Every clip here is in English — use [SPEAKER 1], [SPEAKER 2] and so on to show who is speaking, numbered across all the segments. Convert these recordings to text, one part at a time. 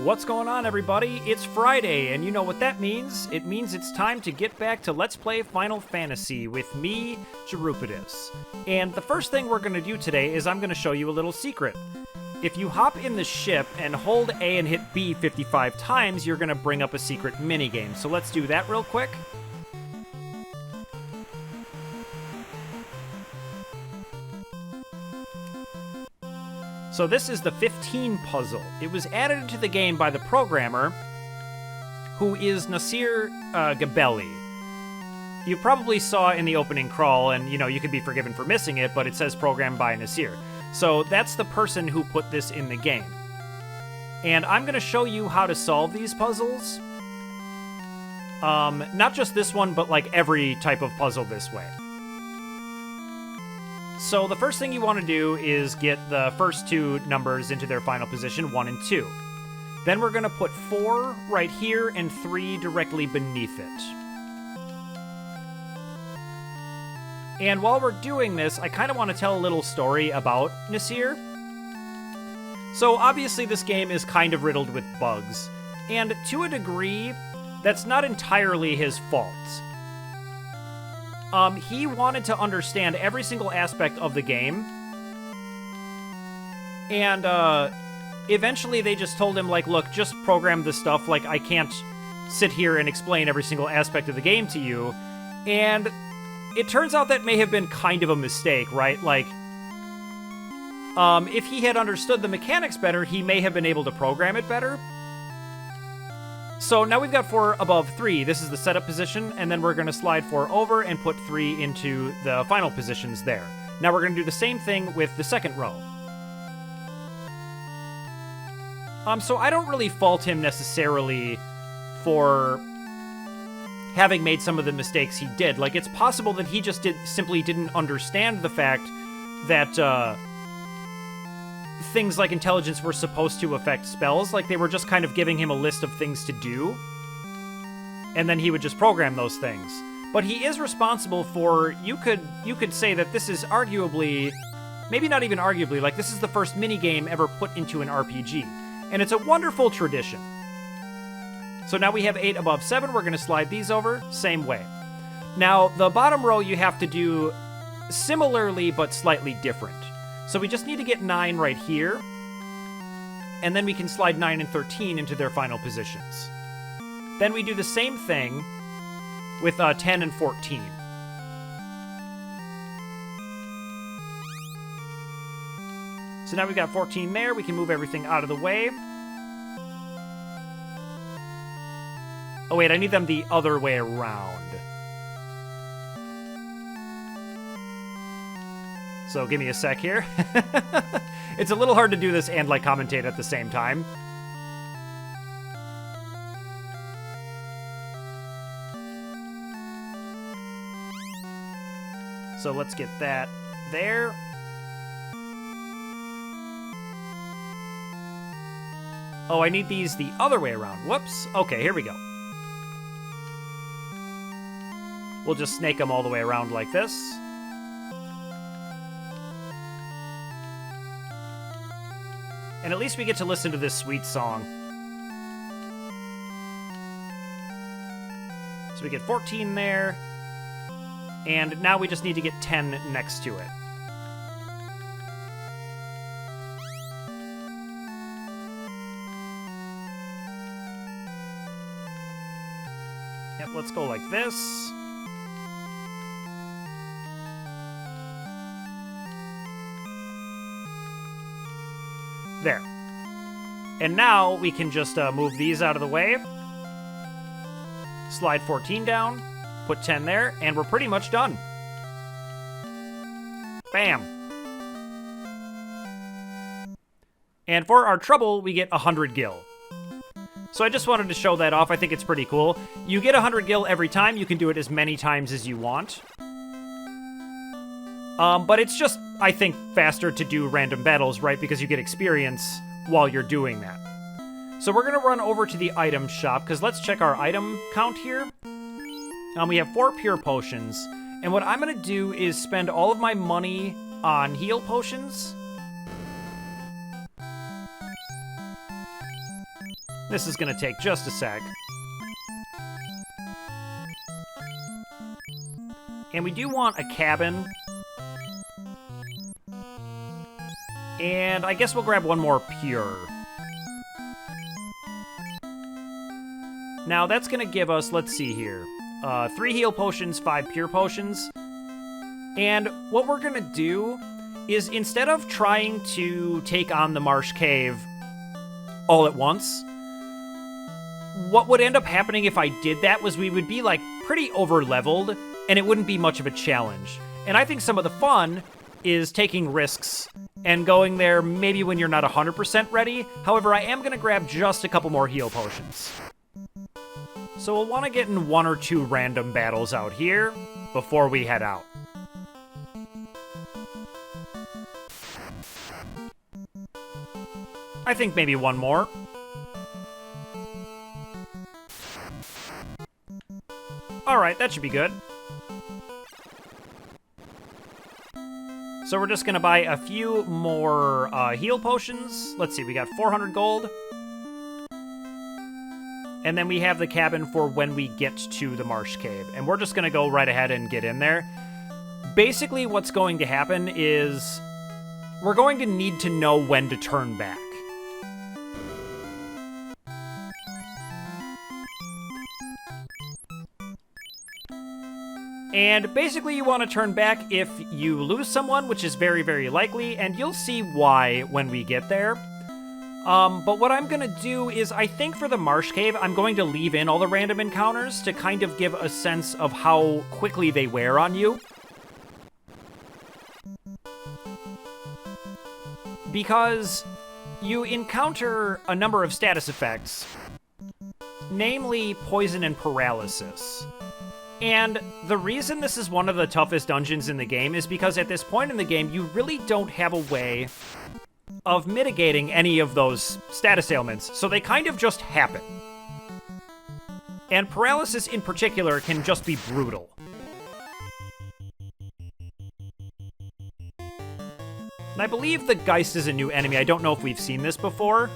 [SPEAKER 1] What's going on, everybody? It's Friday, and you know what that means. It means it's time to get back to Let's Play Final Fantasy with me, Jerupidus. And the first thing we're going to do today is I'm going to show you a little secret. If you hop in the ship and hold A and hit B 55 times, you're going to bring up a secret minigame. So let's do that real quick. So this is the 15 puzzle. It was added to the game by the programmer, who is Nasir Gebelli. You probably saw in the opening crawl, and you could be forgiven for missing it, but it says programmed by Nasir. So that's the person who put this in the game. And I'm going to show you how to solve these puzzles. Not just this one, but like every type of puzzle this way. So the first thing you want to do is get the first two numbers into their final position, 1 and 2. Then we're going to put 4 right here and 3 directly beneath it. And while we're doing this, I kind of want to tell a little story about Nasir. So obviously this game is kind of riddled with bugs, and to a degree, that's not entirely his fault. He wanted to understand every single aspect of the game, and eventually they just told him, like, look, just program this stuff, like, I can't sit here and explain every single aspect of the game to you, and it turns out that may have been kind of a mistake, right? Like, if he had understood the mechanics better, he may have been able to program it better. So now we've got 4 above 3. This is the setup position, and then we're going to slide 4 over and put 3 into the final positions there. Now we're going to do the same thing with the second row. So I don't really fault him necessarily for having made some of the mistakes he did. Like, it's possible that he just simply didn't understand the fact that things like intelligence were supposed to affect spells. Like, they were just kind of giving him a list of things to do, and then he would just program those things. But he is responsible for, you could say that this is arguably, maybe not even arguably, like, this is the first minigame ever put into an RPG, and it's a wonderful tradition. So now we have 8 above 7. We're going to slide these over, same way. Now, the bottom row you have to do similarly but slightly different. So we just need to get 9 right here, and then we can slide 9 and 13 into their final positions. Then we do the same thing with 10 and 14. So now we've got 14 there. We can move everything out of the way. Oh wait, I need them the other way around. So give me a sec here. It's a little hard to do this and, like, commentate at the same time. So let's get that there. Oh, I need these the other way around. Whoops. Okay, here we go. We'll just snake them all the way around like this. And at least we get to listen to this sweet song. So we get 14 there. And now we just need to get 10 next to it. Yep, let's go like this. There. And now we can just move these out of the way. Slide 14 down. Put 10 there. And we're pretty much done. Bam. And for our trouble, we get 100 gil. So I just wanted to show that off. I think it's pretty cool. You get 100 gil every time. You can do it as many times as you want. But it's just, I think, faster to do random battles, right? Because you get experience while you're doing that. So we're going to run over to the item shop, because let's check our item count here. We have 4 pure potions, and what I'm going to do is spend all of my money on heal potions. This is going to take just a sec. And we do want a cabin. And I guess we'll grab one more pure. Now that's going to give us, let's see here, 3 heal potions, 5 pure potions. And what we're going to do is instead of trying to take on the Marsh Cave all at once, what would end up happening if I did that was we would be like pretty over-leveled and it wouldn't be much of a challenge. And I think some of the fun is taking risks and going there maybe when you're not 100% ready. However, I am going to grab just a couple more heal potions. So we'll want to get in 1 or 2 random battles out here before we head out. I think maybe one more. Alright, that should be good. So we're just going to buy a few more heal potions. Let's see, we got 400 gold. And then we have the cabin for when we get to the Marsh Cave. And we're just going to go right ahead and get in there. Basically, what's going to happen is we're going to need to know when to turn back. And basically you want to turn back if you lose someone, which is very, very likely, and you'll see why when we get there. But what I'm going to do is, I think for the Marsh Cave, I'm going to leave in all the random encounters to kind of give a sense of how quickly they wear on you. Because you encounter a number of status effects, namely poison and paralysis. And the reason this is one of the toughest dungeons in the game is because at this point in the game, you really don't have a way of mitigating any of those status ailments, so they kind of just happen. And paralysis in particular can just be brutal. And I believe the Geist is a new enemy. I don't know if we've seen this before.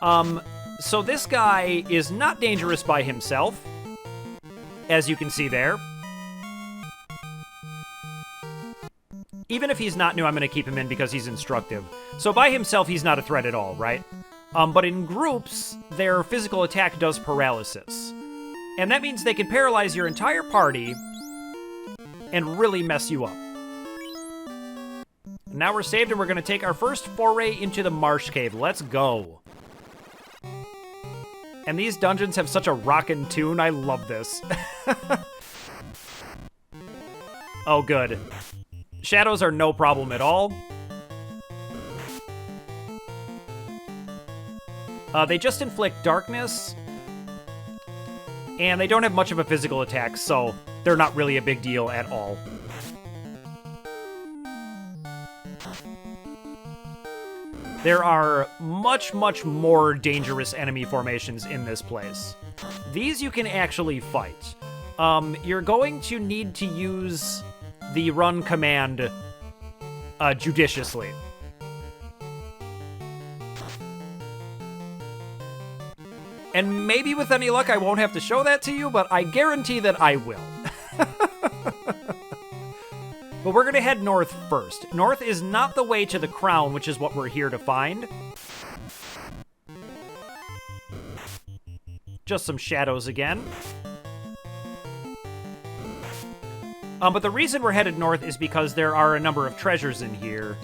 [SPEAKER 1] So this guy is not dangerous by himself, as you can see there. Even if he's not new, I'm going to keep him in because he's instructive. So by himself, he's not a threat at all, right? But in groups, their physical attack does paralysis. And that means they can paralyze your entire party and really mess you up. Now we're saved and we're going to take our first foray into the Marsh Cave. Let's go. And these dungeons have such a rockin' tune. I love this. Oh, good. Shadows are no problem at all. They just inflict darkness. And they don't have much of a physical attack, so they're not really a big deal at all. There are much, much more dangerous enemy formations in this place. These you can actually fight. You're going to need to use the run command judiciously. And maybe with any luck I won't have to show that to you, but I guarantee that I will. But we're going to head north first. North is not the way to the crown, which is what we're here to find. Just some shadows again. But the reason we're headed north is because there are a number of treasures in here.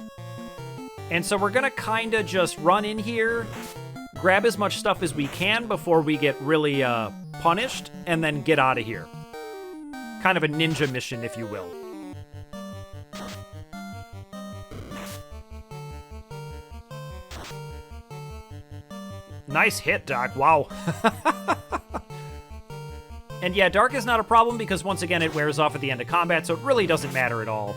[SPEAKER 1] And so we're going to kind of just run in here, grab as much stuff as we can before we get really punished, and then get out of here. Kind of a ninja mission, if you will. Nice hit, Doc. Wow. And yeah, dark is not a problem because once again it wears off at the end of combat, so it really doesn't matter at all.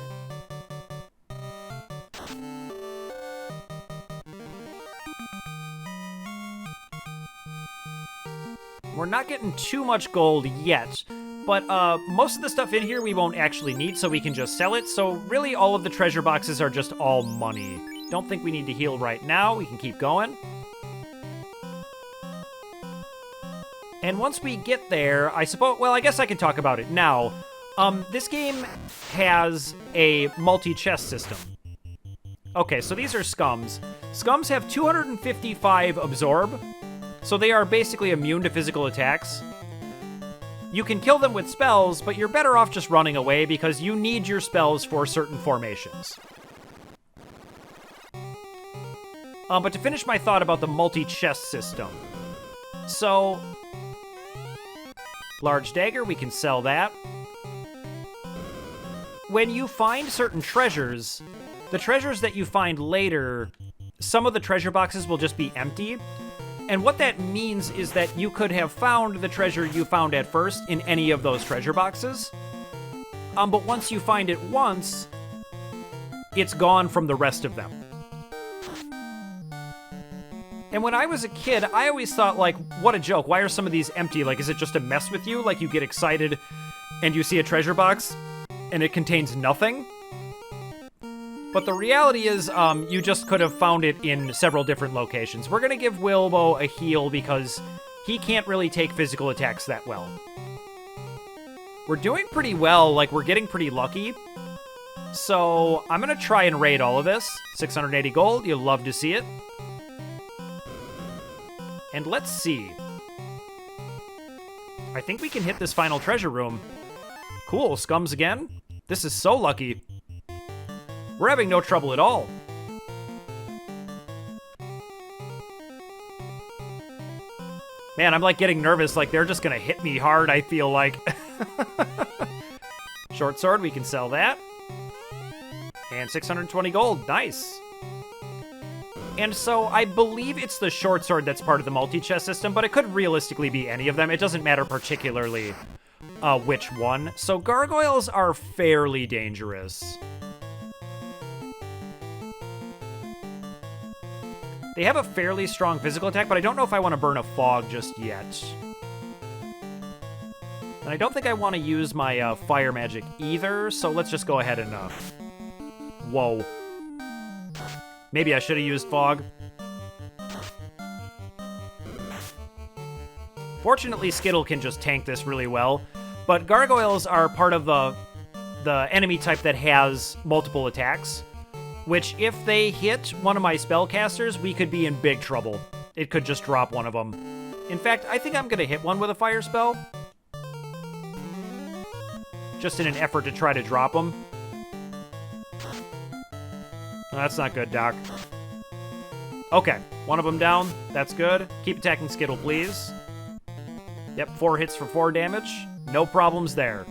[SPEAKER 1] We're not getting too much gold yet, but most of the stuff in here we won't actually need, so we can just sell it. So really all of the treasure boxes are just all money. Don't think we need to heal right now. We can keep going. And once we get there, I suppose, well, I guess I can talk about it now. This game has a multi-chess system. Okay, so these are scums. Scums have 255 absorb, so they are basically immune to physical attacks. You can kill them with spells, but you're better off just running away because you need your spells for certain formations. But to finish my thought about the multi-chess system. So, large dagger, we can sell that. When you find certain treasures, the treasures that you find later, some of the treasure boxes will just be empty. And what that means is that you could have found the treasure you found at first in any of those treasure boxes. But once you find it once, it's gone from the rest of them. And when I was a kid, I always thought, like, what a joke. Why are some of these empty? Like, is it just to mess with you? Like, you get excited and you see a treasure box and it contains nothing? But the reality is, you just could have found it in several different locations. We're going to give Wilbo a heal because he can't really take physical attacks that well. We're doing pretty well, like, we're getting pretty lucky. So, I'm going to try and raid all of this. 680 gold, you'll love to see it. And let's see. I think we can hit this final treasure room. Cool, scums again. This is so lucky. We're having no trouble at all. Man, I'm like getting nervous, like they're just gonna hit me hard, I feel like. Short sword, we can sell that. And 620 gold, nice. And so I believe it's the short sword that's part of the multi-chess system, but it could realistically be any of them. It doesn't matter particularly which one. So gargoyles are fairly dangerous. They have a fairly strong physical attack, but I don't know if I want to burn a fog just yet. And I don't think I want to use my fire magic either, so let's just go ahead and... Whoa. Maybe I should have used fog. Fortunately, Skittle can just tank this really well, but gargoyles are part of the enemy type that has multiple attacks, which if they hit one of my spellcasters, we could be in big trouble. It could just drop one of them. In fact, I think I'm going to hit one with a fire spell, just in an effort to try to drop them. That's not good, Doc. Okay, one of them down. That's good. Keep attacking Skittle, please. Yep, 4 hits for 4 damage. No problems there.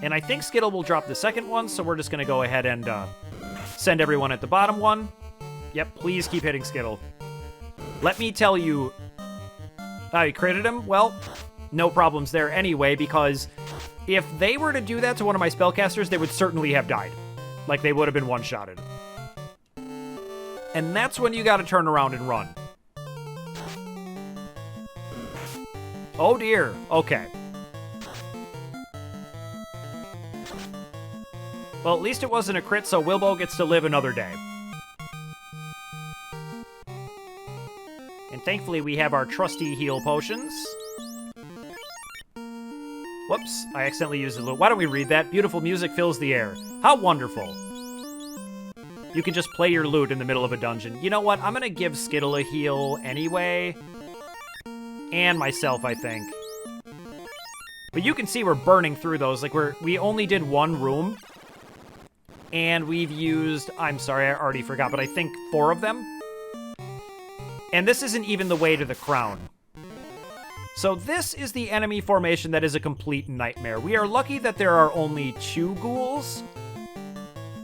[SPEAKER 1] And I think Skittle will drop the second one, so we're just going to go ahead and send everyone at the bottom one. Yep, please keep hitting Skittle. Let me tell you... Oh, you critted him? Well, no problems there anyway, because if they were to do that to one of my spellcasters, they would certainly have died. Like, they would have been one-shotted. And that's when you gotta turn around and run. Oh dear, okay. Well, at least it wasn't a crit, so Wilbo gets to live another day. And thankfully we have our trusty heal potions. Whoops, I accidentally used a little... Why don't we read that? Beautiful music fills the air. How wonderful. You can just play your lute in the middle of a dungeon. You know what? I'm going to give Skittle a heal anyway. And myself, I think. But you can see we're burning through those. Like, we only did one room. And we've used... I'm sorry, I already forgot, but I think 4 of them. And this isn't even the way to the crown. So this is the enemy formation that is a complete nightmare. We are lucky that there are only 2 ghouls,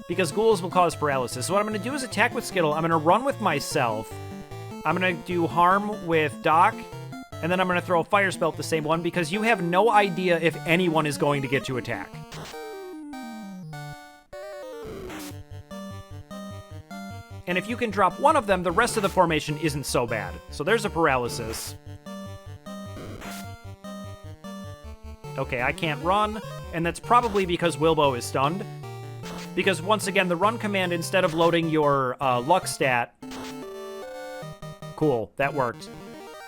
[SPEAKER 1] because ghouls will cause paralysis. So what I'm going to do is attack with Skittle. I'm going to run with myself. I'm going to do harm with Doc, and then I'm going to throw a fire spell at the same one, because you have no idea if anyone is going to get to attack. And if you can drop one of them, the rest of the formation isn't so bad. So there's a paralysis. Okay, I can't run, and that's probably because Wilbo is stunned. Because once again, the run command, instead of loading your luck stat... Cool, that worked.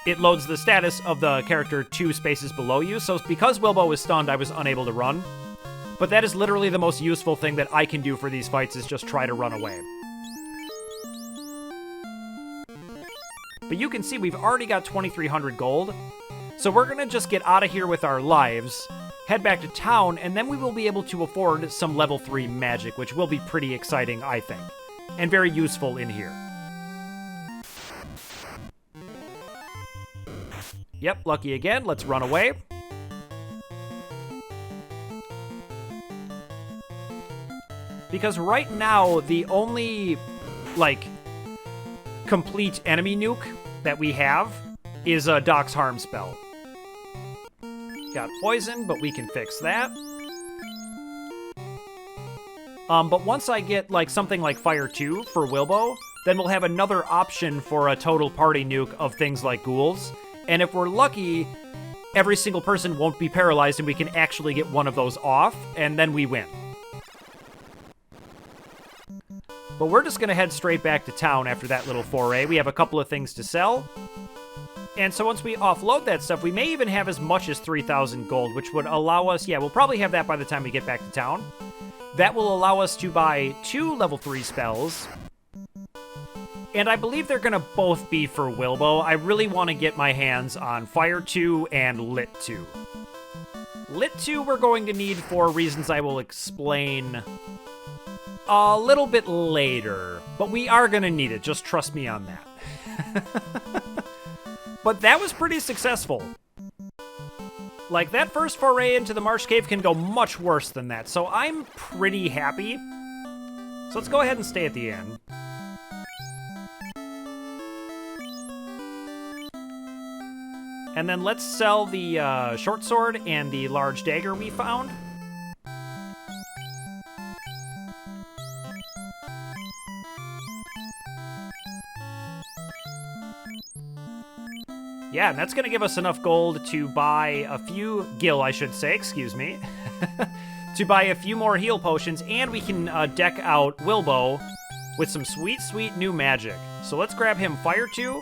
[SPEAKER 1] it loads the status of the character 2 spaces below you. So because Wilbo was stunned, I was unable to run. But that is literally the most useful thing that I can do for these fights, is just try to run away. But you can see we've already got 2,300 gold. So we're going to just get out of here with our lives, head back to town, and then we will be able to afford some level 3 magic, which will be pretty exciting, I think, and very useful in here. Yep, lucky again. Let's run away. Because right now, the only, like, complete enemy nuke that we have is a Doc's Harm spell. Got poison, but we can fix that. But once I get, like, something like Fire 2 for Wilbo, then we'll have another option for a total party nuke of things like ghouls. And if we're lucky, every single person won't be paralyzed and we can actually get one of those off, and then we win. But we're just going to head straight back to town after that little foray. We have a couple of things to sell. And so once we offload that stuff, we may even have as much as 3,000 gold, which would allow us... Yeah, we'll probably have that by the time we get back to town. That will allow us to buy 2 level 3 spells. And I believe they're going to both be for Wilbo. I really want to get my hands on Fire 2 and Lit 2. Lit 2 we're going to need for reasons I will explain a little bit later. But we are going to need it. Just trust me on that. But that was pretty successful. Like, that first foray into the Marsh Cave can go much worse than that, so I'm pretty happy. So let's go ahead and stay at the inn. And then let's sell the short sword and the large dagger we found. Yeah, and that's going to give us enough gold to buy a few... Gil, I should say, excuse me. To buy a few more heal potions, and we can deck out Wilbo with some sweet, sweet new magic. So let's grab him Fire 2.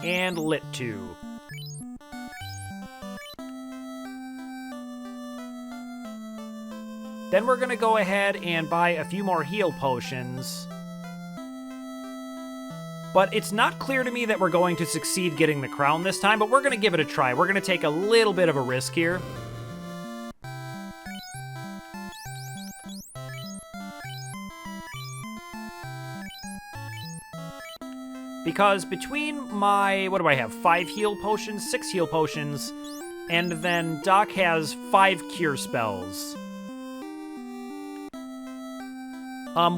[SPEAKER 1] And Lit 2. Then we're going to go ahead and buy a few more heal potions. But it's not clear to me that we're going to succeed getting the crown this time, but we're going to give it a try. We're going to take a little bit of a risk here. Because between my, what do I have, 5 heal potions, 6 heal potions, and then Doc has 5 cure spells.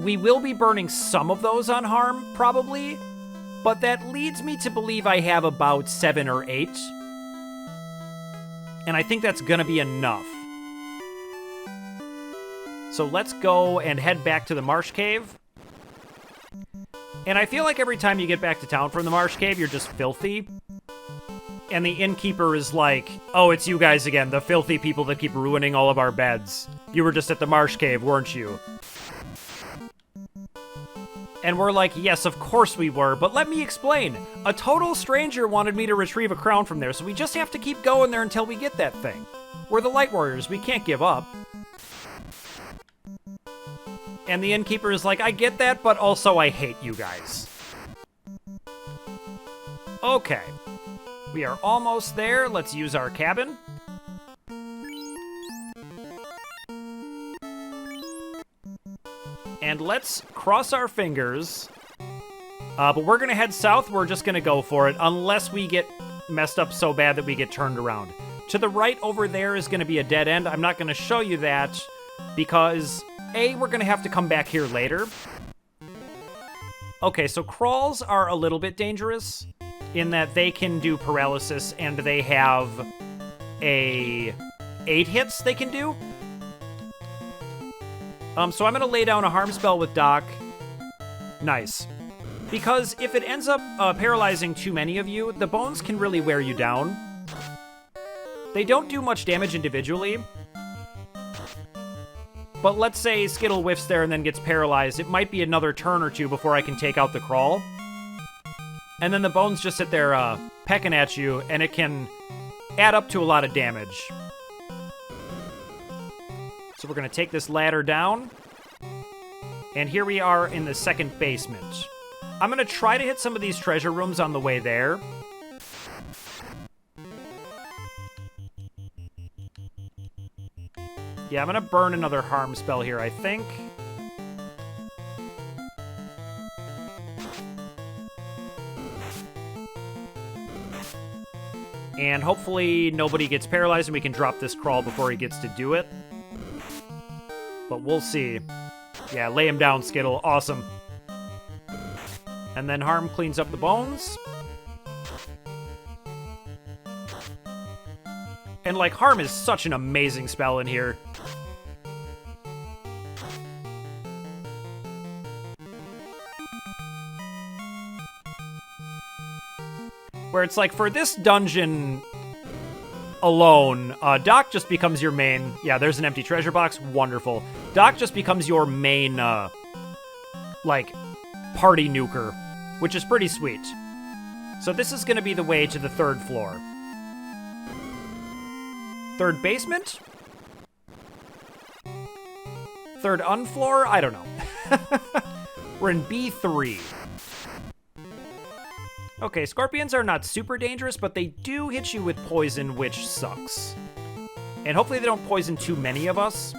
[SPEAKER 1] We will be burning some of those on harm, probably. But that leads me to believe I have about 7 or 8. And I think that's going to be enough. So let's go and head back to the Marsh Cave. And I feel like every time you get back to town from the Marsh Cave, you're just filthy. And the innkeeper is like, oh, it's you guys again, the filthy people that keep ruining all of our beds. You were just at the Marsh Cave, weren't you? And we're like, yes, of course we were, but let me explain. A total stranger wanted me to retrieve a crown from there, so we just have to keep going there until we get that thing. We're the Light Warriors, we can't give up. And the innkeeper is like, I get that, but also I hate you guys. Okay. We are almost there. Let's use our cabin. And let's cross our fingers. But we're going to head south. We're just going to go for it, unless we get messed up so bad that we get turned around. To the right over there is going to be a dead end. I'm not going to show you that because, A, we're going to have to come back here later. Okay, so crawls are a little bit dangerous in that they can do paralysis and they have a 8 hits they can do. So I'm going to lay down a harm spell with Doc. Nice. Because if it ends up paralyzing too many of you, the bones can really wear you down. They don't do much damage individually. But let's say Skittle whiffs there and then gets paralyzed. It might be another turn or two before I can take out the crawl. And then the bones just sit there pecking at you, and it can add up to a lot of damage. So we're going to take this ladder down. And here we are in the second basement. I'm going to try to hit some of these treasure rooms on the way there. Yeah, I'm going to burn another harm spell here, I think. And hopefully nobody gets paralyzed and we can drop this crawl before he gets to do it. But we'll see. Yeah, lay him down, Skittle. Awesome. And then Harm cleans up the bones. And, like, Harm is such an amazing spell in here. Where it's like, for this dungeon alone, Doc just becomes your main... Yeah, there's an empty treasure box. Wonderful. Doc just becomes your main, like, party nuker, which is pretty sweet. So this is going to be the way to the third floor. Third basement? Third unfloor? I don't know. We're in B3. Okay, scorpions are not super dangerous, but they do hit you with poison, which sucks. And hopefully they don't poison too many of us.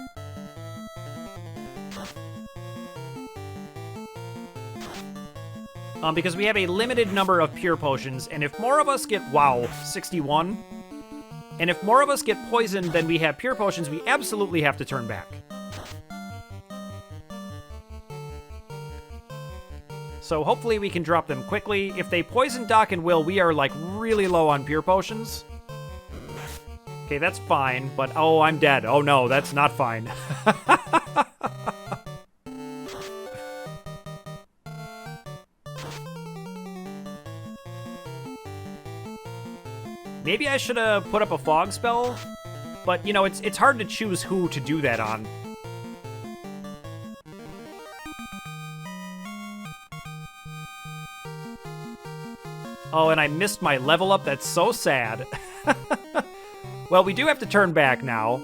[SPEAKER 1] Because we have a limited number of pure potions, and if more of us get, wow, 61. And if more of us get poisoned than we have pure potions, we absolutely have to turn back. So hopefully we can drop them quickly. If they poison Doc and Will, we are, like, really low on pure potions. Okay, that's fine, but oh, I'm dead. Oh no, that's not fine. Maybe I should have put up a fog spell, but, you know, it's hard to choose who to do that on. Oh, and I missed my level up. That's so sad. Well, we do have to turn back now.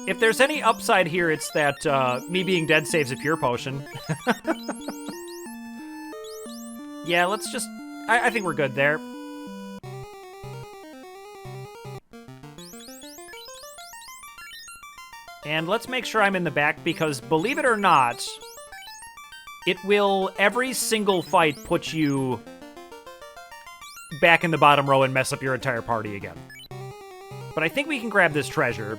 [SPEAKER 1] If there's any upside here, it's that me being dead saves a pure potion. Yeah, let's just... I think we're good there. And let's make sure I'm in the back, because believe it or not, it will, every single fight, put you back in the bottom row and mess up your entire party again. But I think we can grab this treasure.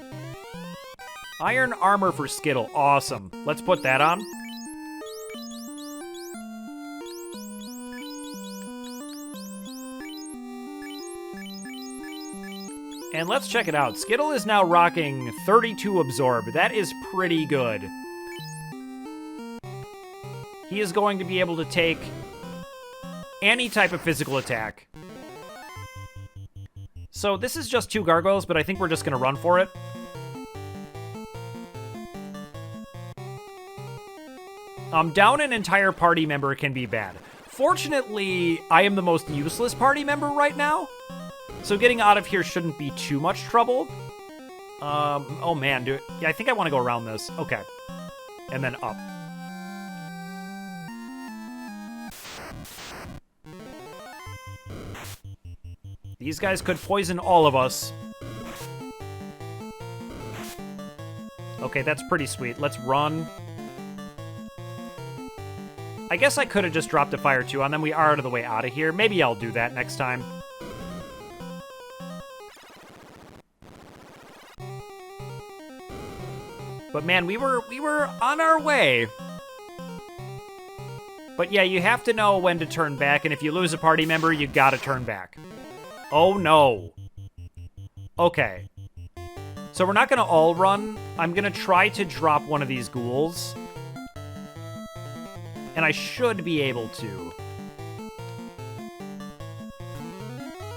[SPEAKER 1] Iron armor for Skittle. Awesome. Let's put that on. And let's check it out. Skittle is now rocking 32 Absorb. That is pretty good. He is going to be able to take any type of physical attack. So this is just 2 gargoyles, but I think we're just going to run for it. Down an entire party member can be bad. Fortunately, I am the most useless party member right now. So getting out of here shouldn't be too much trouble. Oh man, dude. Yeah, I think I want to go around this. Okay. And then up. These guys could poison all of us. Okay, that's pretty sweet. Let's run. I guess I could have just dropped a fire too on them. We are out of the way out of here. Maybe I'll do that next time. But man, we were on our way. But yeah, you have to know when to turn back, and if you lose a party member, you gotta turn back. Oh no. Okay. So we're not gonna all run. I'm gonna try to drop one of these ghouls. And I should be able to.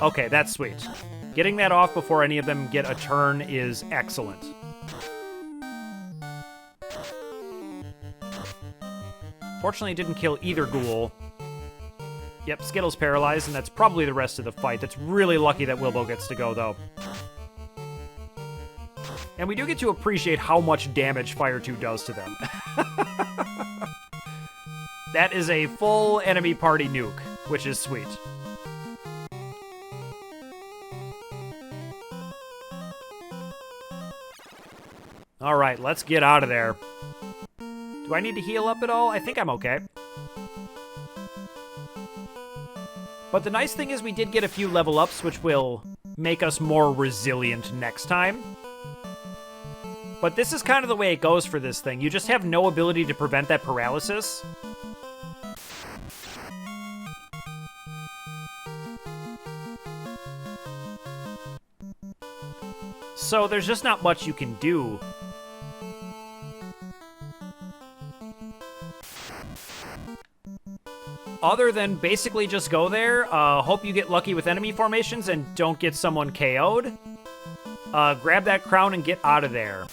[SPEAKER 1] Okay, that's sweet. Getting that off before any of them get a turn is excellent. Fortunately, it didn't kill either ghoul. Yep, Skittle's paralyzed, and that's probably the rest of the fight. That's really lucky that Wilbo gets to go, though. And we do get to appreciate how much damage Fire 2 does to them. That is a full enemy party nuke, which is sweet. All right, let's get out of there. Do I need to heal up at all? I think I'm okay. But the nice thing is we did get a few level ups, which will make us more resilient next time. But this is kind of the way it goes for this thing. You just have no ability to prevent that paralysis. So there's just not much you can do. Other than basically just go there, hope you get lucky with enemy formations and don't get someone KO'd. Grab that crown and get out of there.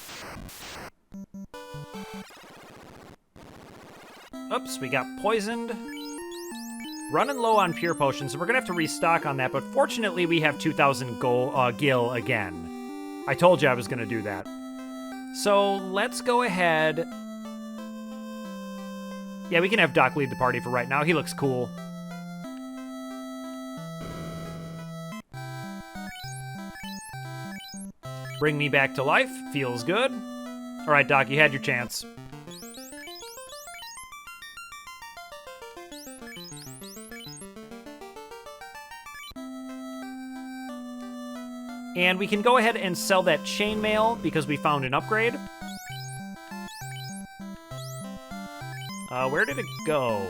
[SPEAKER 1] Oops, we got poisoned. Running low on pure potions, so we're gonna have to restock on that, but fortunately we have 2,000 gil again. I told you I was gonna do that. So let's go ahead. Yeah, we can have Doc lead the party for right now. He looks cool. Bring me back to life. Feels good. All right, Doc, you had your chance. And we can go ahead and sell that chainmail because we found an upgrade. Where did it go?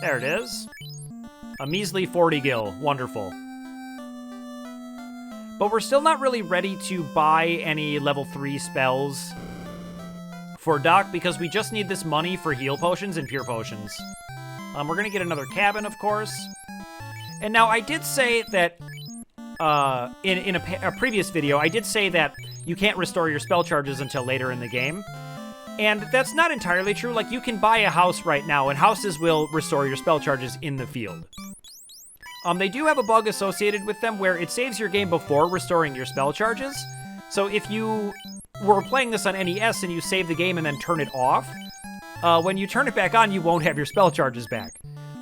[SPEAKER 1] There it is. A measly 40 gil. Wonderful. But we're still not really ready to buy any level 3 spells for Doc because we just need this money for heal potions and pure potions. We're going to get another cabin, of course. And now I did say that in a previous video, I did say that you can't restore your spell charges until later in the game. And that's not entirely true. Like, you can buy a house right now, and houses will restore your spell charges in the field. They do have a bug associated with them where it saves your game before restoring your spell charges. So if you were playing this on NES and you save the game and then turn it off, when you turn it back on, you won't have your spell charges back.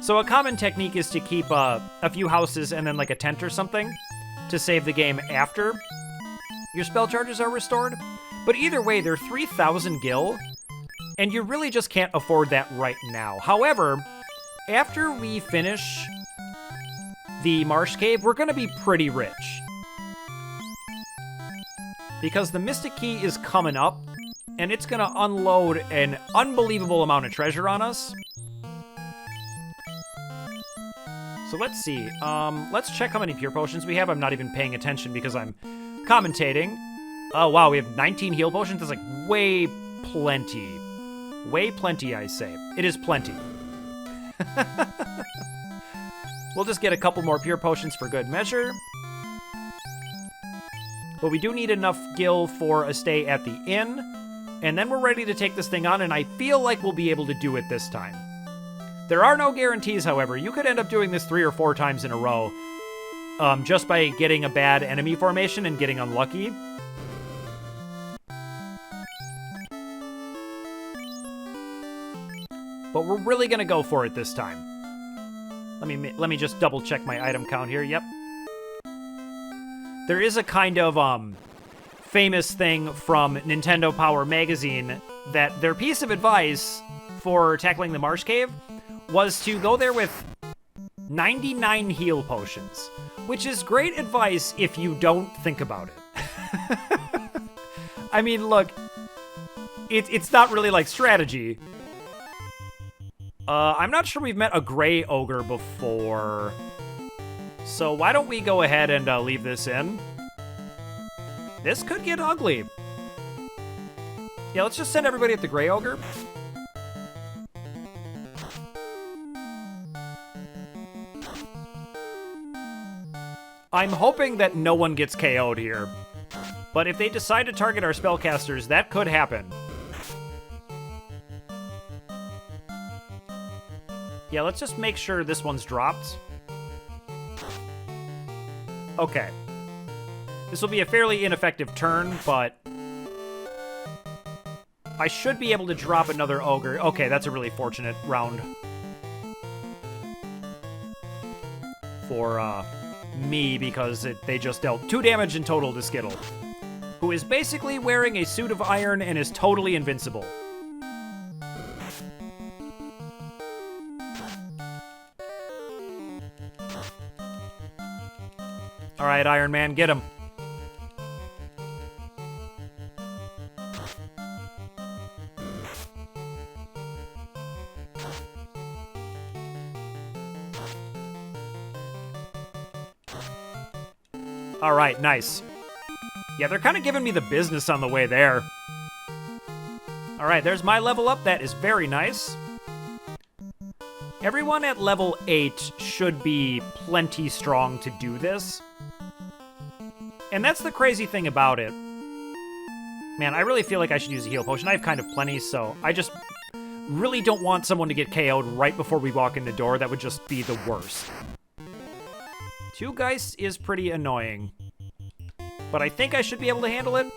[SPEAKER 1] So a common technique is to keep a few houses and then like a tent or something to save the game after your spell charges are restored. But either way, they're 3,000 gil, and you really just can't afford that right now. However, after we finish the Marsh Cave, we're going to be pretty rich. Because the Mystic Key is coming up, and it's going to unload an unbelievable amount of treasure on us. So let's see. Let's check how many pure potions we have. I'm not even paying attention because I'm commentating. Oh, wow, we have 19 heal potions. That's like way plenty. Way plenty, I say. It is plenty. We'll just get a couple more pure potions for good measure. But we do need enough gil for a stay at the inn. And then we're ready to take this thing on, and I feel like we'll be able to do it this time. There are no guarantees, however. You could end up doing this 3 or 4 times in a row. Just by getting a bad enemy formation and getting unlucky. But we're really gonna go for it this time. Let me just double check my item count here. Yep. There is a kind of famous thing from Nintendo Power Magazine that their piece of advice for tackling the Marsh Cave was to go there with 99 heal potions, which is great advice if you don't think about it. I mean, look, it's not really like strategy. I'm not sure we've met a gray ogre before. So why don't we go ahead and leave this in? This could get ugly. Yeah, let's just send everybody at the gray ogre. I'm hoping that no one gets KO'd here. But if they decide to target our spellcasters, that could happen. Yeah, let's just make sure this one's dropped. Okay. This will be a fairly ineffective turn, but I should be able to drop another ogre. Okay, that's a really fortunate round for me, because they just dealt 2 damage in total to Skittle, who is basically wearing a suit of iron and is totally invincible. All right, Iron Man, get him. All right, nice. Yeah, they're kind of giving me the business on the way there. All right, there's my level up. That is very nice. Everyone at level 8 should be plenty strong to do this. And that's the crazy thing about it. Man, I really feel like I should use a heal potion. I have kind of plenty, so I just really don't want someone to get KO'd right before we walk in the door. That would just be the worst. 2 Geist is pretty annoying, but I think I should be able to handle it.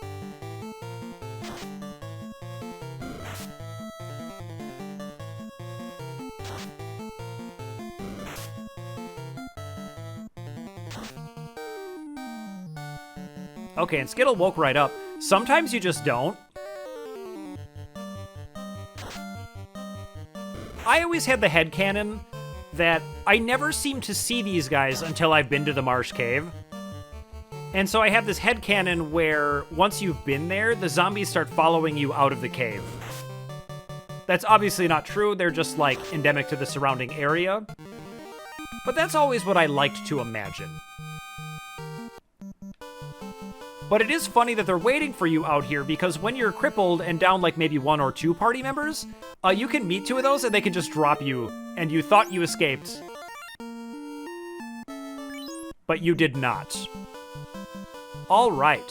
[SPEAKER 1] Okay, and Skittle woke right up. Sometimes you just don't. I always had the headcanon that I never seem to see these guys until I've been to the Marsh Cave. And so I have this headcanon where once you've been there, the zombies start following you out of the cave. That's obviously not true. They're just, like, endemic to the surrounding area. But that's always what I liked to imagine. But it is funny that they're waiting for you out here, because when you're crippled and down like maybe 1 or 2 party members, you can meet 2 of those and they can just drop you, and you thought you escaped. But you did not. All right.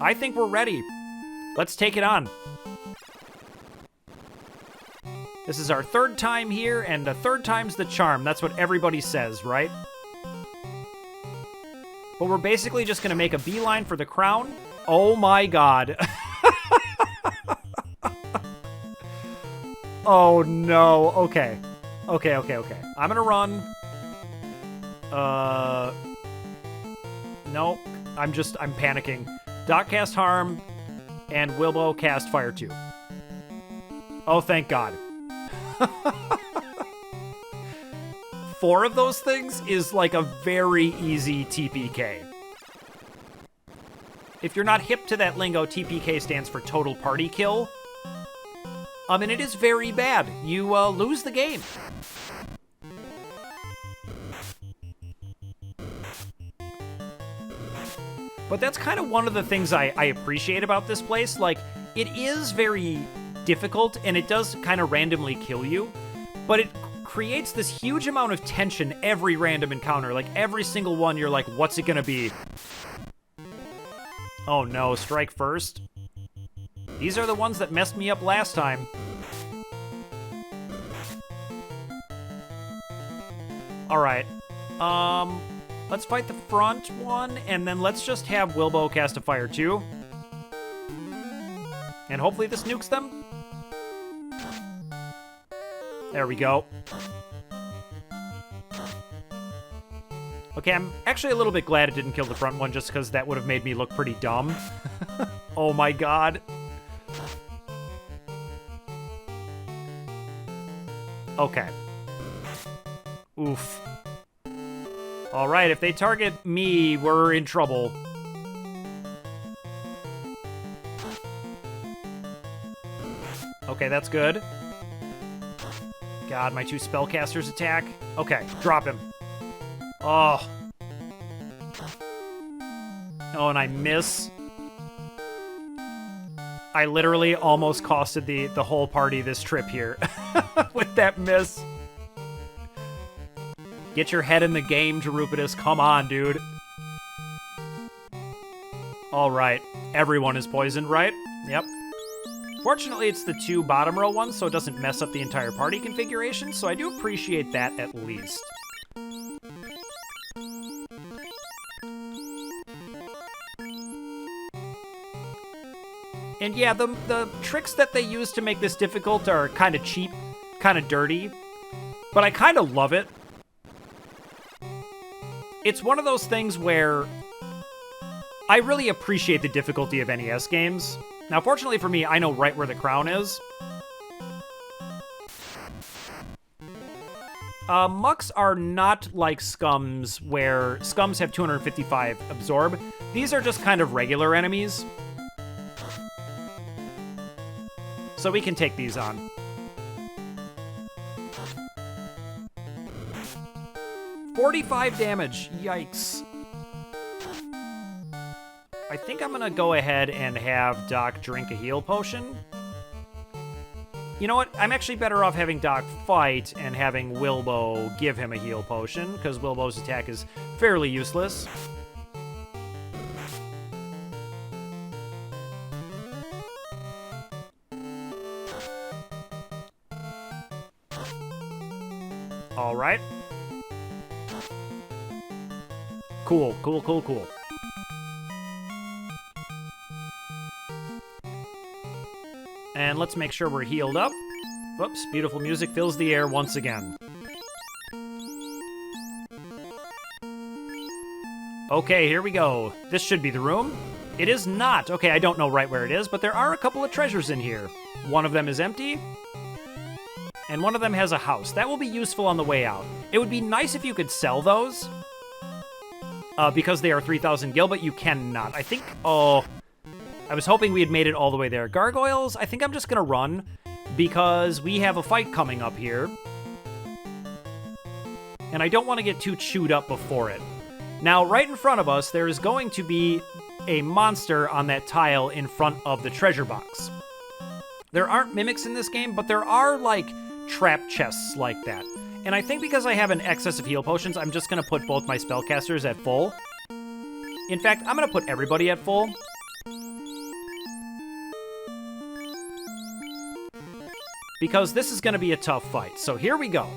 [SPEAKER 1] I think we're ready. Let's take it on. This is our 3rd time here, and the 3rd time's the charm. That's what everybody says, right? But we're basically just going to make a beeline for the crown. Oh my god. Oh no. Okay. Okay. I'm going to run. Nope. I'm panicking. Doc cast Harm, and Wilbo cast Fire 2. Oh, thank god. 4 of those things is like a very easy TPK. If you're not hip to that lingo, TPK stands for total party kill. And it is very bad. You lose the game. But that's kind of one of the things I appreciate about this place. Like, it is very difficult, and it does kind of randomly kill you, but it creates this huge amount of tension every random encounter. Like, every single one, you're like, what's it gonna be? Oh no, strike first. These are the ones that messed me up last time. Alright. Let's fight the front one, and then let's just have Wilbo cast a Fire 2. And hopefully this nukes them. There we go. Okay, I'm actually a little bit glad it didn't kill the front one, just because that would have made me look pretty dumb. Oh my god. Okay. Oof. Alright, if they target me, we're in trouble. Okay, that's good. God, my 2 spellcasters attack. Okay, drop him. Oh. Oh, and I miss. I literally almost costed the whole party this trip here with that miss. Get your head in the game, Gerupitus. Come on, dude. All right. Everyone is poisoned, right? Yep. Fortunately, it's the 2 bottom row ones, so it doesn't mess up the entire party configuration, so I do appreciate that at least. And yeah, the tricks that they use to make this difficult are kind of cheap, kind of dirty, but I kind of love it. It's one of those things where I really appreciate the difficulty of NES games. Now, fortunately for me, I know right where the crown is. Mucks are not like Scums, where Scums have 255 absorb. These are just kind of regular enemies. So we can take these on. $45 damage. Yikes. I think I'm gonna go ahead and have Doc drink a heal potion. You know what? I'm actually better off having Doc fight and having Wilbo give him a heal potion, because Wilbo's attack is fairly useless. All right. Cool, cool, cool, cool. And let's make sure we're healed up. Whoops, beautiful music fills the air once again. Okay, here we go. This should be the room. It is not. Okay, I don't know right where it is, but there are a couple of treasures in here. One of them is empty, and one of them has a house. That will be useful on the way out. It would be nice if you could sell those, because they are 3,000 gil, but you cannot. I think, oh, I was hoping we had made it all the way there. Gargoyles, I think I'm just gonna run, because we have a fight coming up here, and I don't want to get too chewed up before it. Now, right in front of us, there is going to be a monster on that tile in front of the treasure box. There aren't mimics in this game, but there are, like, trap chests like that. And I think because I have an excess of heal potions, I'm just going to put both my spellcasters at full. In fact, I'm going to put everybody at full. Because this is going to be a tough fight. So here we go.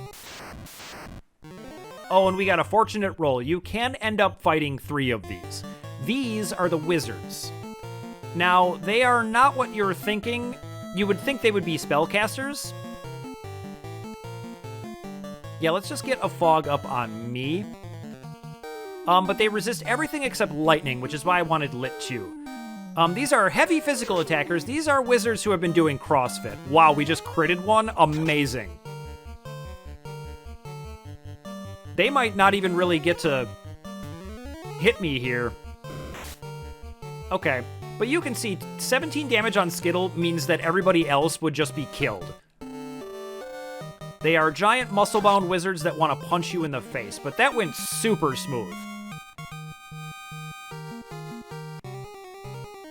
[SPEAKER 1] Oh, and we got a fortunate roll. You can end up fighting 3 of these. These are the wizards. Now, they are not what you're thinking. You would think they would be spellcasters. Yeah, let's just get a fog up on me. But they resist everything except lightning, which is why I wanted lit too. These are heavy physical attackers. These are wizards who have been doing CrossFit. Wow, we just critted one. Amazing. They might not even really get to hit me here. Okay, but you can see 17 damage on Skittle means that everybody else would just be killed. They are giant muscle-bound wizards that want to punch you in the face, but that went super smooth.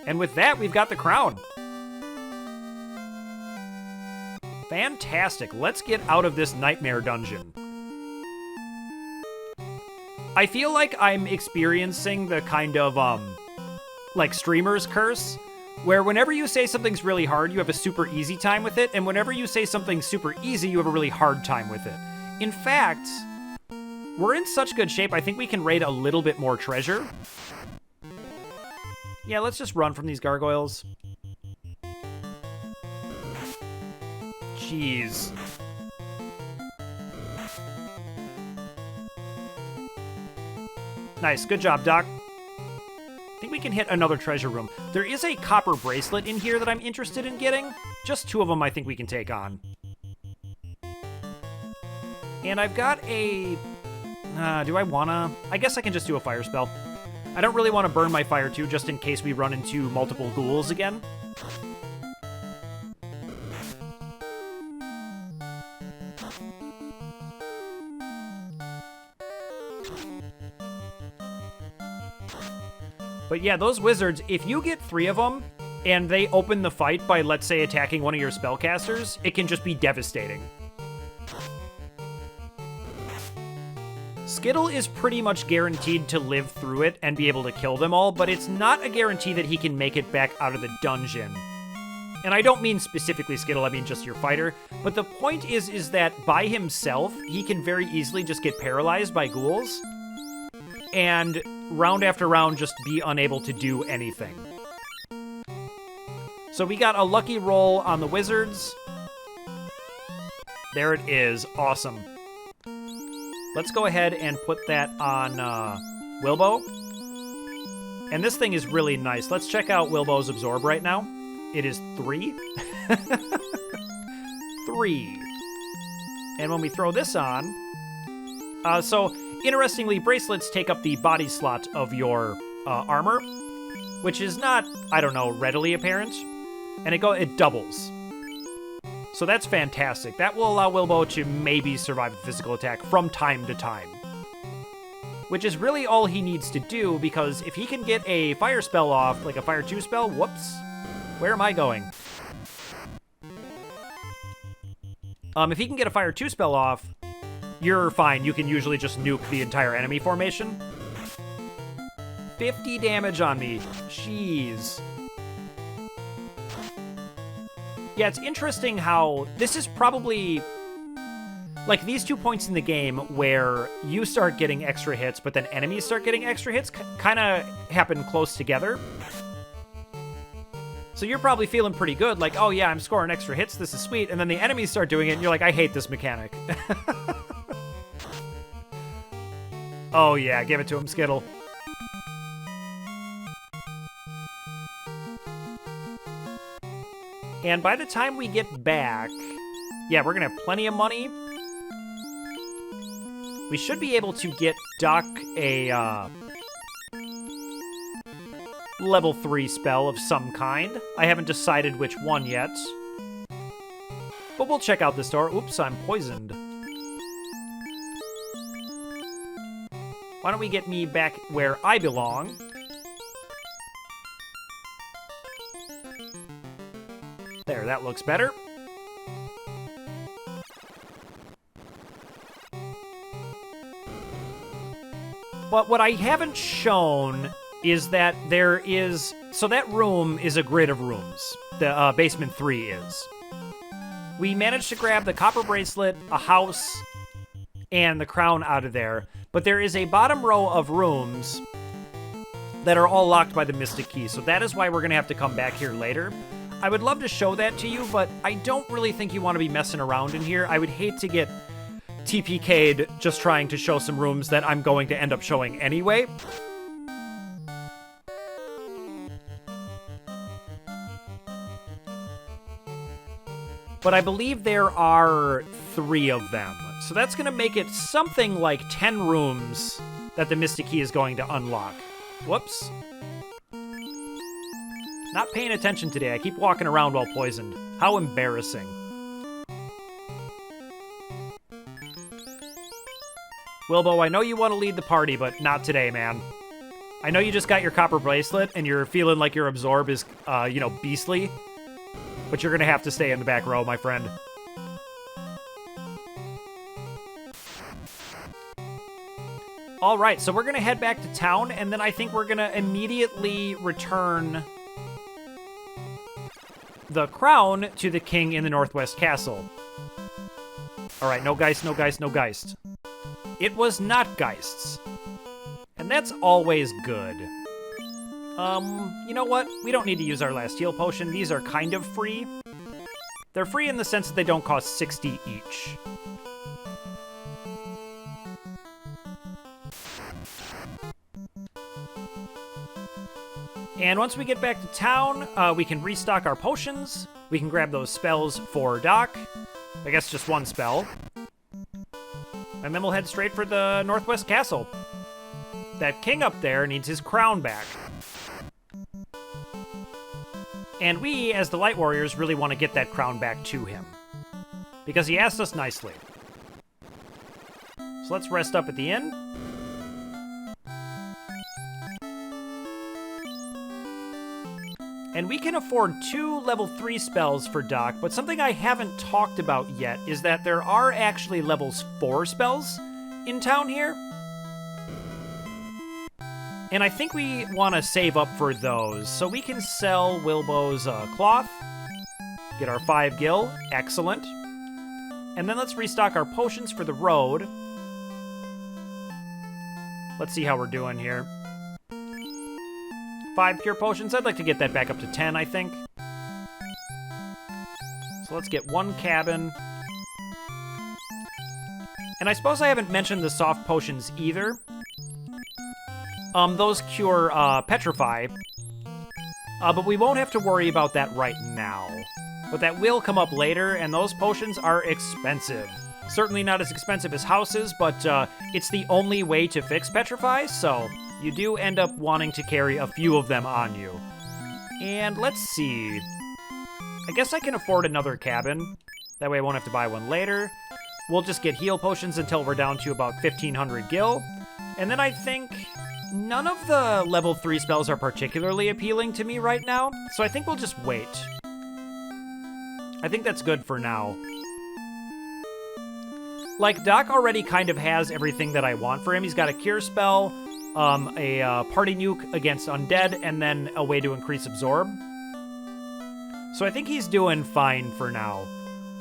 [SPEAKER 1] And with that, we've got the crown. Fantastic. Let's get out of this nightmare dungeon. I feel like I'm experiencing the kind of, like, streamer's curse, where whenever you say something's really hard, you have a super easy time with it, and whenever you say something's super easy, you have a really hard time with it. In fact, we're in such good shape, I think we can raid a little bit more treasure. Yeah, let's just run from these gargoyles. Jeez. Nice, good job, Doc. I think we can hit another treasure room. There is a copper bracelet in here that I'm interested in getting. Just 2 of them I think we can take on. And I've got a... do I wanna... I guess I can just do a fire spell. I don't really want to burn my fire too, just in case we run into multiple ghouls again. But yeah, those wizards, if you get 3 of them, and they open the fight by, let's say, attacking one of your spellcasters, it can just be devastating. Skittle is pretty much guaranteed to live through it and be able to kill them all, but it's not a guarantee that he can make it back out of the dungeon. And I don't mean specifically Skittle, I mean just your fighter. But the point is that by himself, he can very easily just get paralyzed by ghouls. And round after round, just be unable to do anything. So we got a lucky roll on the wizards. There it is. Awesome. Let's go ahead and put that on Wilbo. And this thing is really nice. Let's check out Wilbo's absorb right now. It is 3. 3. And when we throw this on... so, interestingly, bracelets take up the body slot of your armor, which is not, I don't know, readily apparent. And it doubles. So that's fantastic. That will allow Wilbo to maybe survive a physical attack from time to time. Which is really all he needs to do, because if he can get a fire spell off, like a fire 2 spell, whoops. Where am I going? If he can get a fire 2 spell off, you're fine. You can usually just nuke the entire enemy formation. 50 damage on me. Jeez. Yeah, it's interesting how this is probably, like, these 2 points in the game where you start getting extra hits, but then enemies start getting extra hits, kind of happen close together. So you're probably feeling pretty good, like, oh yeah, I'm scoring extra hits, this is sweet, and then the enemies start doing it, and you're like, I hate this mechanic. Oh yeah, give it to him, Skittle. And by the time we get back, yeah, we're gonna have plenty of money. We should be able to get Doc a level 3 spell of some kind. I haven't decided which one yet. But we'll check out this door. Oops, I'm poisoned. Why don't we get me back where I belong? There, that looks better. But what I haven't shown is that there is... So that room is a grid of rooms. The basement 3 is. We managed to grab the copper bracelet, a house, and the crown out of there. But there is a bottom row of rooms that are all locked by the Mystic Key. So that is why we're going to have to come back here later. I would love to show that to you, but I don't really think you want to be messing around in here. I would hate to get TPK'd just trying to show some rooms that I'm going to end up showing anyway. But I believe there are 3 of them. So that's going to make it something like 10 rooms that the Mystic Key is going to unlock. Whoops. Not paying attention today. I keep walking around while poisoned. How embarrassing. Wilbo, I know you want to lead the party, but not today, man. I know you just got your copper bracelet, and you're feeling like your absorb is, beastly. But you're going to have to stay in the back row, my friend. All right, so we're going to head back to town, and then I think we're going to immediately return the crown to the king in the Northwest Castle. All right, no Geist, no Geist, no Geist. It was not Geists. And that's always good. You know what? We don't need to use our last heal potion. These are kind of free. They're free in the sense that they don't cost 60 each. And once we get back to town, we can restock our potions. We can grab those spells for Doc. I guess just one spell. And then we'll head straight for the Northwest Castle. That king up there needs his crown back. And we, as the Light Warriors, really want to get that crown back to him. Because he asked us nicely. So let's rest up at the inn. And we can afford 2 level 3 spells for Doc, but something I haven't talked about yet is that there are actually levels 4 spells in town here. And I think we want to save up for those, so we can sell Wilbo's cloth. Get our 5 gil. Excellent. And then let's restock our potions for the road. Let's see how we're doing here. 5 pure potions. I'd like to get that back up to 10, I think. So let's get 1 cabin. And I suppose I haven't mentioned the soft potions either. Those cure petrify. But we won't have to worry about that right now. But that will come up later, and those potions are expensive. Certainly not as expensive as houses, but it's the only way to fix petrify, so you do end up wanting to carry a few of them on you. And let's see. I guess I can afford another cabin. That way I won't have to buy one later. We'll just get heal potions until we're down to about 1,500 gil. And then I think none of the level 3 spells are particularly appealing to me right now, so I think we'll just wait. I think that's good for now. Like, Doc already kind of has everything that I want for him. He's got a cure spell, a party nuke against undead, and then a way to increase absorb. So I think he's doing fine for now.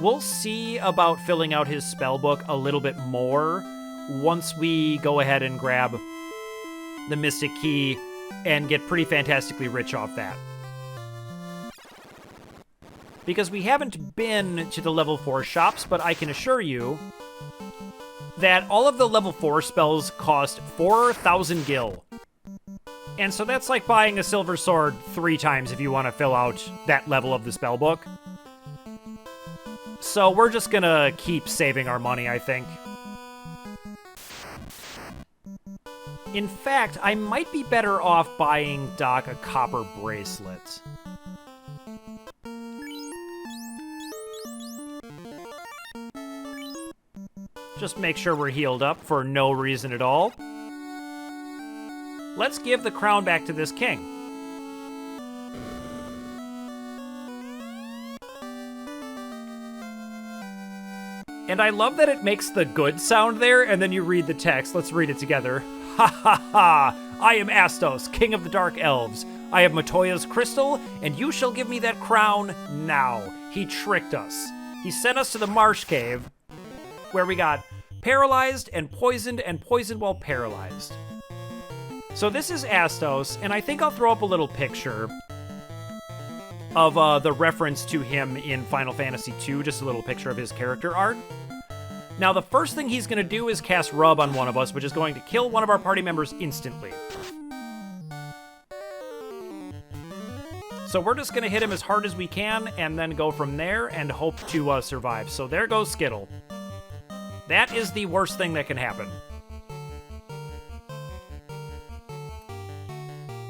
[SPEAKER 1] We'll see about filling out his spell book a little bit more once we go ahead and grab the Mystic Key and get pretty fantastically rich off that. Because we haven't been to the level 4 shops, but I can assure you that all of the level 4 spells cost 4,000 gil. And so that's like buying a silver sword 3 times if you want to fill out that level of the spell book. So we're just gonna keep saving our money, I think. In fact, I might be better off buying Doc a copper bracelet. Just make sure we're healed up for no reason at all. Let's give the crown back to this king. And I love that it makes the good sound there, and then you read the text. Let's read it together. Ha ha ha! I am Astos, king of the dark elves. I have Matoya's crystal, and you shall give me that crown now. He tricked us. He sent us to the Marsh Cave, where we got paralyzed and poisoned while paralyzed. So this is Astos, and I think I'll throw up a little picture of the reference to him in Final Fantasy II, just a little picture of his character art. Now, the first thing he's going to do is cast Rub on one of us, which is going to kill one of our party members instantly. So we're just going to hit him as hard as we can, and then go from there and hope to survive. So there goes Skittle. That is the worst thing that can happen.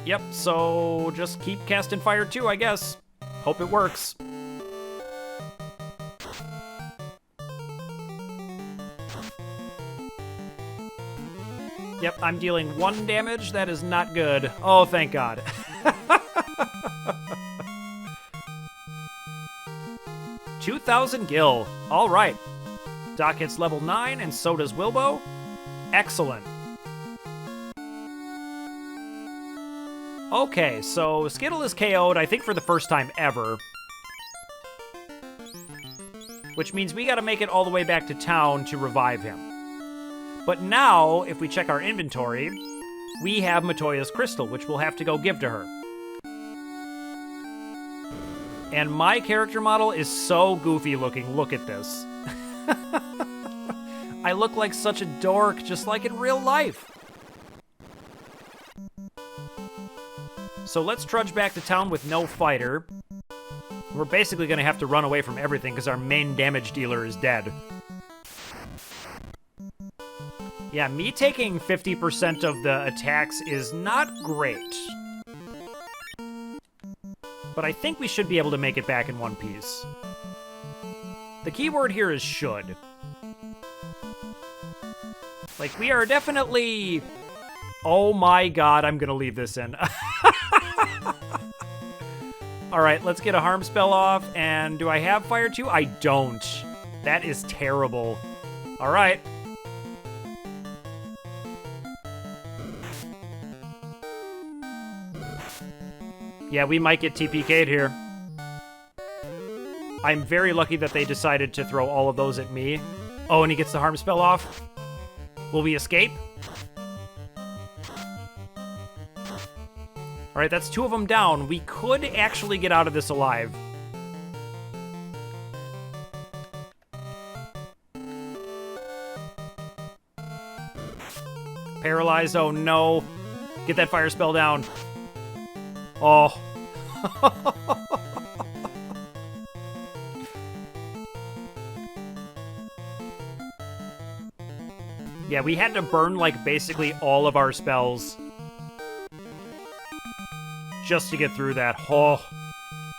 [SPEAKER 1] Yep, so just keep casting fire too, I guess. Hope it works. Yep, I'm dealing 1 damage. That is not good. Oh, thank God. $2,000 gil. All right. Doc hits level 9, and so does Wilbo. Excellent. Okay, so Skittle is KO'd, I think for the first time ever. Which means we gotta make it all the way back to town to revive him. But now, if we check our inventory, we have Matoya's crystal, which we'll have to go give to her. And my character model is so goofy looking. Look at this. I look like such a dork, just like in real life. So let's trudge back to town with no fighter. We're basically going to have to run away from everything because our main damage dealer is dead. Yeah, me taking 50% of the attacks is not great. But I think we should be able to make it back in one piece. The key word here is should. Like, we are definitely... Oh my God, I'm going to leave this in. Alright, let's get a harm spell off, and do I have fire too? I don't. That is terrible. Alright. Yeah, we might get TPK'd here. I'm very lucky that they decided to throw all of those at me. Oh, and he gets the harm spell off. Will we escape? All right, that's 2 of them down. We could actually get out of this alive. Paralyzed, oh no. Get that fire spell down. Oh. Yeah, we had to burn, like, basically all of our spells just to get through that. Oh,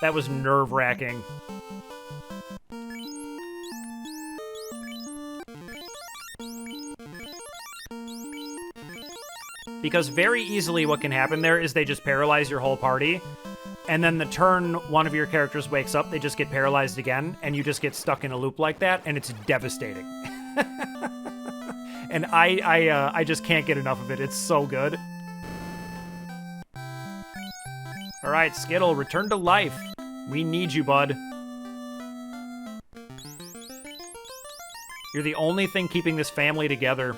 [SPEAKER 1] that was nerve-wracking. Because very easily what can happen there is they just paralyze your whole party, and then the turn one of your characters wakes up, they just get paralyzed again, and you just get stuck in a loop like that, and it's devastating. And I just can't get enough of it. It's so good. All right, Skittle, return to life. We need you, bud. You're the only thing keeping this family together.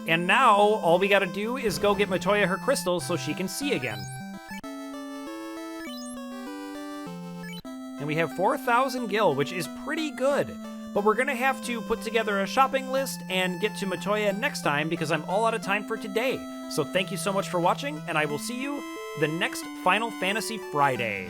[SPEAKER 1] And now, all we gotta do is go get Matoya her crystals so she can see again. And we have 4,000 gil, which is pretty good. But we're gonna have to put together a shopping list and get to Matoya next time because I'm all out of time for today. So thank you so much for watching, and I will see you the next Final Fantasy Friday.